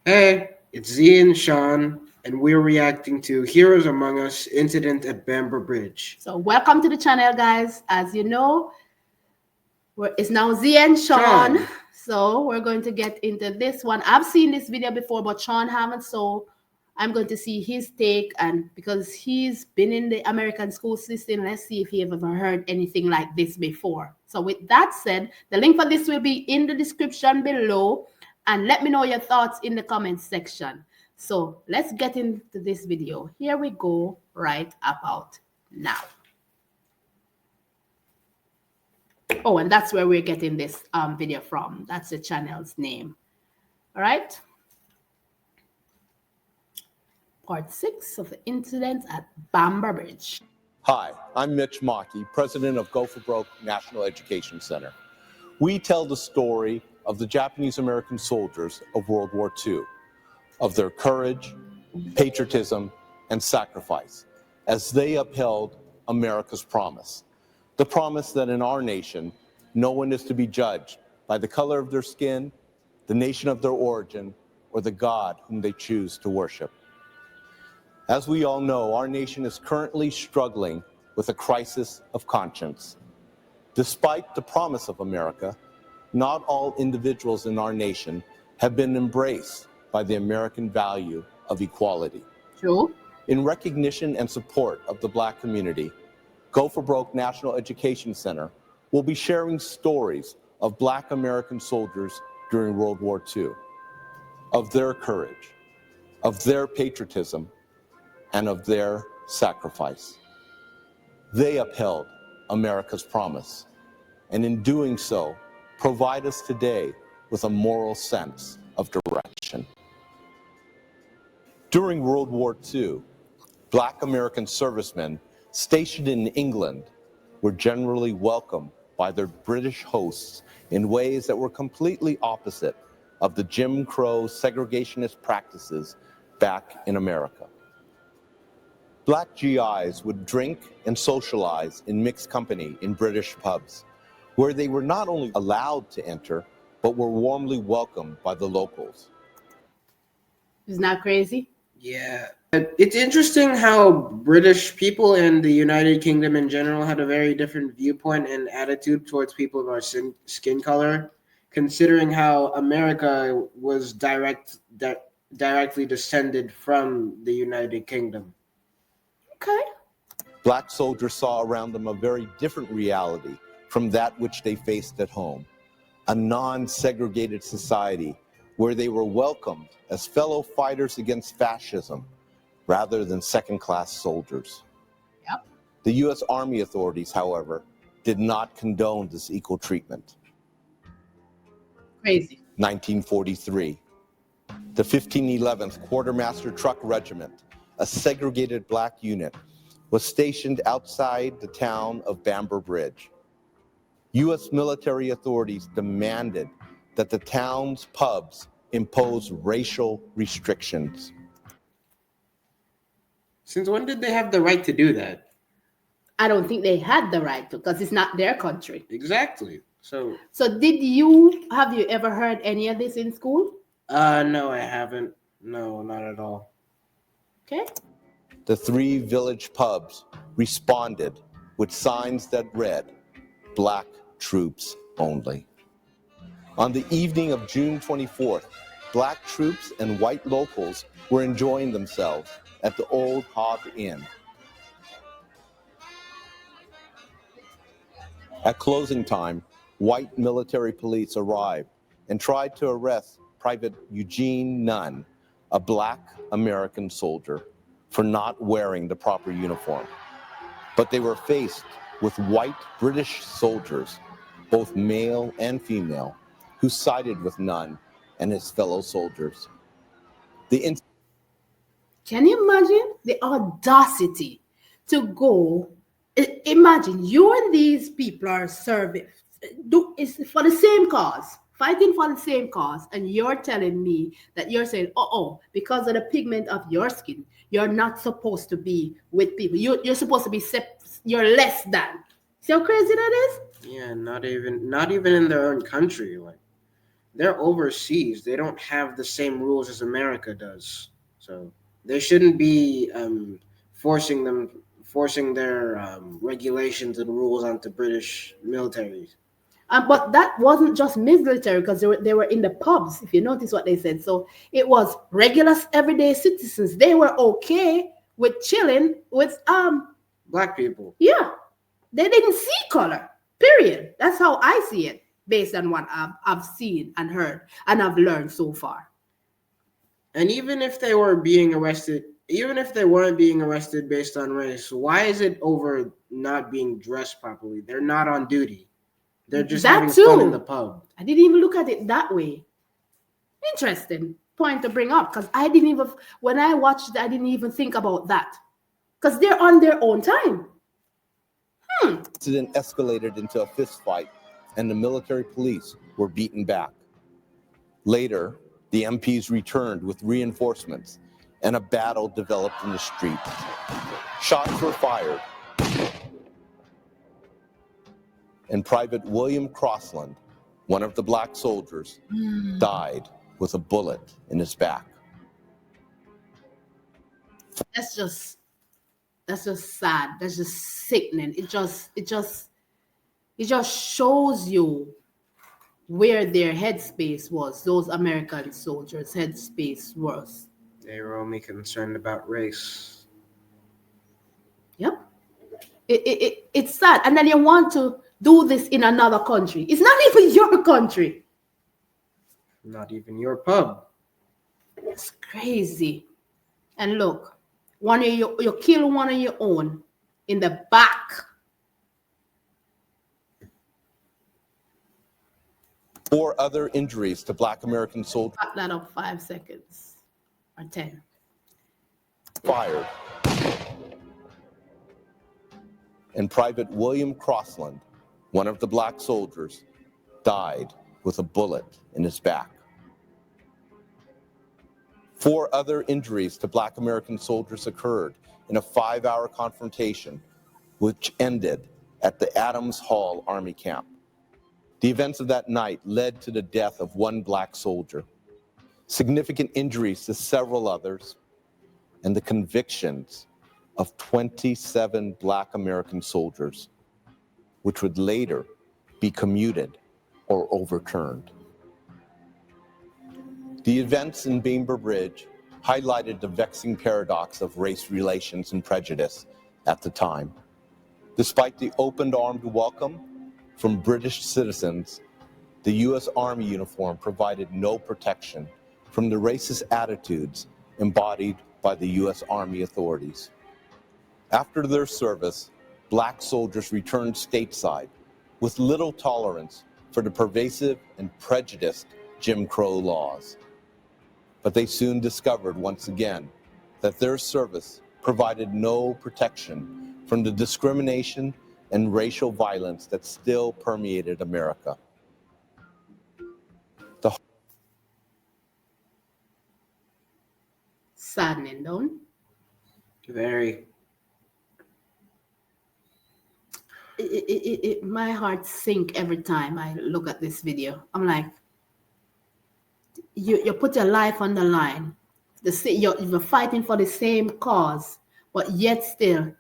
Hey, it's Z and Sean, and we're reacting to Heroes Among Us incident at Bamber Bridge. So welcome to the channel, guys. As you know, it's now Z and Sean. Sean, So we're going to get into this one. I've seen this video before, but Sean haven't. So I'm going to see his take, and because he's been in the American school system, let's see if he ever heard anything like this before. So with that said, the link for this will be in the description below, and let me know your thoughts in the comments section. So let's get into this video. Here we go right about now. Oh, and that's where we're getting this video from. That's the channel's name. All right. Part 6 of the incident at Bamber Bridge. Hi, I'm Mitch Maki, president of Go for Broke National Education Center. We tell the story of the Japanese American soldiers of World War II, of their courage, patriotism, and sacrifice as they upheld America's promise. The promise that in our nation, no one is to be judged by the color of their skin, the nation of their origin, or the God whom they choose to worship. As we all know, our nation is currently struggling with a crisis of conscience. Despite the promise of America, not all individuals in our nation have been embraced by the American value of equality. True. In recognition and support of the Black community, Go for Broke National Education Center will be sharing stories of Black American soldiers during World War II, of their courage, of their patriotism, and of their sacrifice. They upheld America's promise, and in doing so, provide us today with a moral sense of direction. During World War II, Black American servicemen stationed in England were generally welcomed by their British hosts in ways that were completely opposite of the Jim Crow segregationist practices back in America. Black GIs would drink and socialize in mixed company in British pubs, where they were not only allowed to enter, but were warmly welcomed by the locals. Isn't that crazy? yeah. It's interesting how British people and the United Kingdom in general had a very different viewpoint and attitude towards people of our skin color, considering how America was directly descended from the United Kingdom. Okay. Black soldiers saw around them a very different reality from that which they faced at home, a non-segregated society where they were welcomed as fellow fighters against fascism rather than second-class soldiers. Yep. The U.S. Army authorities, however, did not condone this equal treatment. Crazy. 1943, the 1511th Quartermaster Truck Regiment, a segregated Black unit, was stationed outside the town of Bamber Bridge. U.S. military authorities demanded that the town's pubs impose racial restrictions. Since when did they have the right to do that? I don't think they had the right to, because it's not their country. Exactly. So So have you ever heard any of this in school? no, I haven't. No, not at all. Okay. The 3 village pubs responded with signs that read, "Black troops only." On the evening of June 24th, Black troops and white locals were enjoying themselves at the Old Hog Inn. At closing time, white military police arrived and tried to arrest Private Eugene Nunn, a Black American soldier, for not wearing the proper uniform. But they were faced with white British soldiers, both male and female, who sided with Nunn and his fellow soldiers. Can you imagine the audacity to go? Imagine you and these people are serving, it's for the same cause, fighting for the same cause, and you're telling me that you're saying, because of the pigment of your skin, you're not supposed to be with people. You're supposed to be you're less than. See how crazy that is? Yeah, not even in their own country. Like, they're overseas. They don't have the same rules as America does. So they shouldn't be forcing their regulations and rules onto British militaries. But that wasn't just military because they were in the pubs, if you notice what they said. So it was regular everyday citizens. They were okay with chilling with Black people. yeah. They didn't see color. Period. That's how I see it based on what I've seen and heard and I've learned so far. And even if they were being arrested, even if they weren't being arrested based on race, why is it over not being dressed properly? They're not on duty. They're just That having fun in too. the pub. I didn't even look at it that way. Interesting point to bring up because I didn't even, when I watched it, I didn't even think about that because they're on their own time. The incident escalated into a fist fight, and the military police were beaten back. Later, the MPs returned with reinforcements, and a battle developed in the street. Shots were fired, and Private William Crossland, one of the black soldiers, died with a bullet in his back. That's just sad. That's just sickening. It just shows you where their headspace was. Those American soldiers' headspace was. They were only concerned about race. Yep. It's sad. And then you want to do this in another country. It's not even your country. Not even your pub. It's crazy. And look, you kill one of your own in the back. 4 other injuries to black American soldiers. Back that up 5 seconds or 10. Fired. And Private William Crossland, one of the black soldiers, died with a bullet in his back. 4 other injuries to black American soldiers occurred in a 5-hour confrontation, which ended at the Adams Hall Army Camp. The events of that night led to the death of 1 black soldier, significant injuries to several others, and the convictions of 27 black American soldiers, which would later be commuted or overturned. The events in Bamber Bridge highlighted the vexing paradox of race relations and prejudice at the time. Despite the open armed welcome from British citizens, the U.S. Army uniform provided no protection from the racist attitudes embodied by the U.S. Army authorities. After their service, black soldiers returned stateside with little tolerance for the pervasive and prejudiced Jim Crow laws. But they soon discovered once again that their service provided no protection from the discrimination and racial violence that still permeated America. Saddening, don't? Very. My heart sink every time I look at this video. I'm like, you put your life on the line. You're fighting for the same cause, but yet still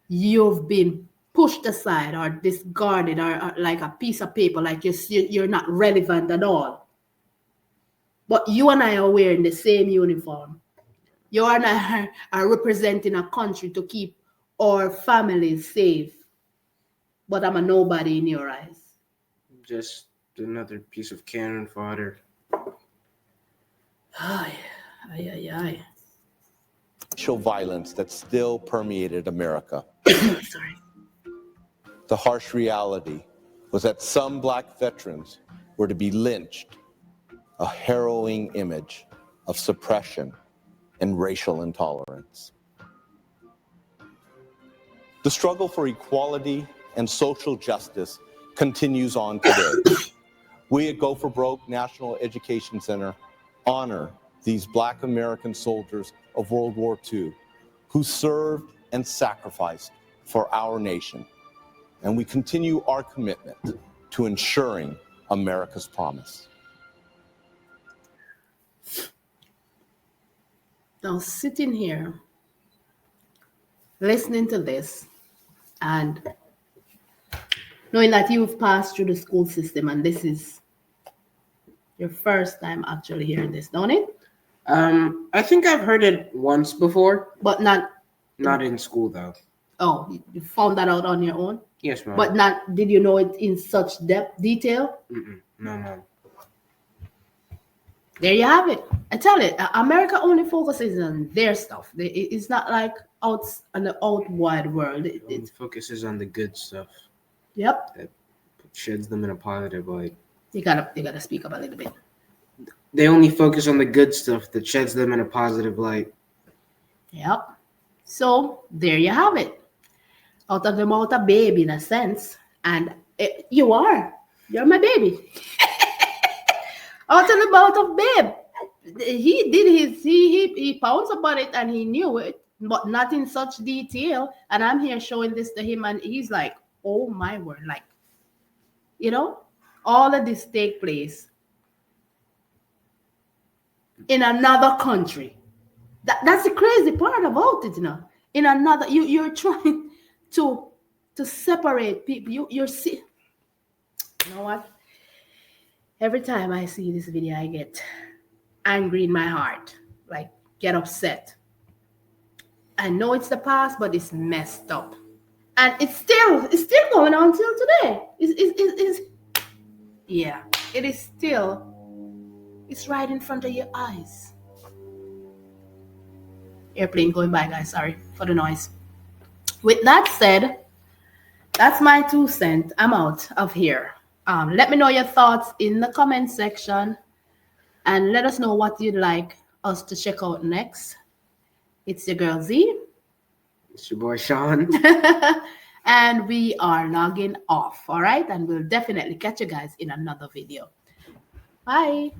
you've been pushed aside or discarded or like a piece of paper, like you're not relevant at all. But you and I are wearing the same uniform. You and I are representing a country to keep our families safe. But I'm a nobody in your eyes. Just another piece of cannon fodder. Ay. Racial violence that still permeated America. Sorry. The harsh reality was that some black veterans were to be lynched, a harrowing image of suppression and racial intolerance. The struggle for equality and social justice continues on today. We at Go for Broke National Education Center honor these black American soldiers of World War II who served and sacrificed for our nation. And we continue our commitment to ensuring America's promise. Now, sitting here, listening to this, and knowing that you've passed through the school system and this is your first time actually hearing this, don't it? I think I've heard it once before, But not, not in school though. oh, you found that out on your own? Yes, ma'am. But not, did you know it in such detail? No, ma'am. There you have it. I tell you, America only focuses on their stuff. It's not like out on the out wide world. It focuses on the good stuff. Yep. That sheds them in a positive light. You gotta speak up a little bit. They only focus on the good stuff that sheds them in a positive light. Yep. So there you have it. Out of the mouth of baby, in a sense, and you're my baby. Out of the mouth of babe, he did he pounced upon it and he knew it, but not in such detail. And I'm here showing this to him, and he's like, "Oh my word!" Like, all of this take place in another country. That's the crazy part about it, In another, you're trying to separate people. You're see. You know what? Every time I see this video, I get angry in my heart, like get upset. I know it's the past, but it's messed up, and it's still going on till today. Yeah, it is still. It's right in front of your eyes. Airplane going by, guys. Sorry for the noise. With that said, that's my 2 cents. I'm out of here. Let me know your thoughts in the comment section and let us know what you'd like us to check out next. It's your girl Z. It's your boy Sean. And we are logging off. All right. And we'll definitely catch you guys in another video. Bye.